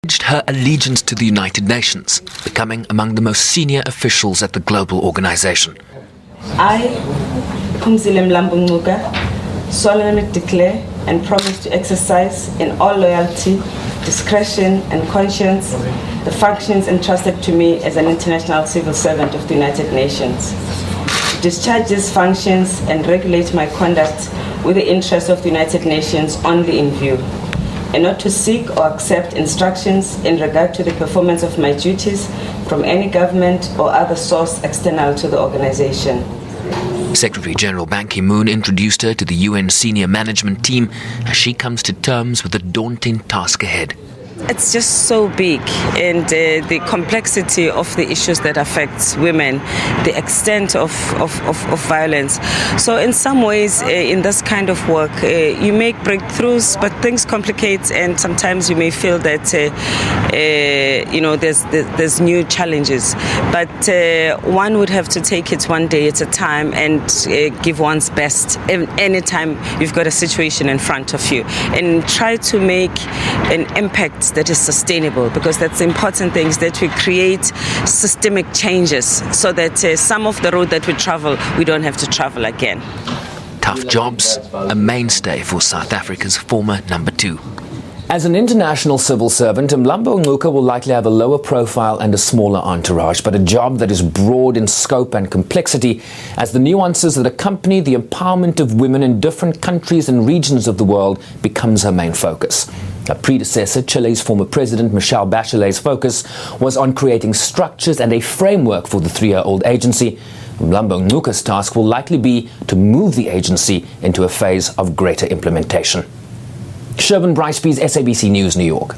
pledged her allegiance to the United Nations, becoming among the most senior officials at the global organization. I, Phumzile Mlambo Ngcuka, solemnly declare and promise to exercise in all loyalty, discretion and conscience the functions entrusted to me as an international civil servant of the United Nations. To discharge these functions and regulate my conduct with the interests of the United Nations only in view, and not to seek or accept instructions in regard to the performance of my duties from any government or other source external to the organization. Secretary General Ban Ki-moon introduced her to the UN senior management team as she comes to terms with the daunting task ahead. It's just so big, and the complexity of the issues that affect women, the extent of violence. So in some ways, in this kind of work, you make breakthroughs, but things complicate, and sometimes you may feel that there's new challenges. But one would have to take it one day at a time and give one's best anytime you've got a situation in front of you, and try to make an impact that is sustainable, because that's the important thing, is that we create systemic changes so that some of the road that we travel, we don't have to travel again. Tough jobs, a mainstay for South Africa's former number 2. As an international civil servant, Mlambo Ngcuka will likely have a lower profile and a smaller entourage, but a job that is broad in scope and complexity, as the nuances that accompany the empowerment of women in different countries and regions of the world becomes her main focus. Her predecessor, Chile's former president Michelle Bachelet's focus was on creating structures and a framework for the 3-year-old agency. Mlambo Ngcuka's task will likely be to move the agency into a phase of greater implementation. Shervin Bryce, SABC News, New York.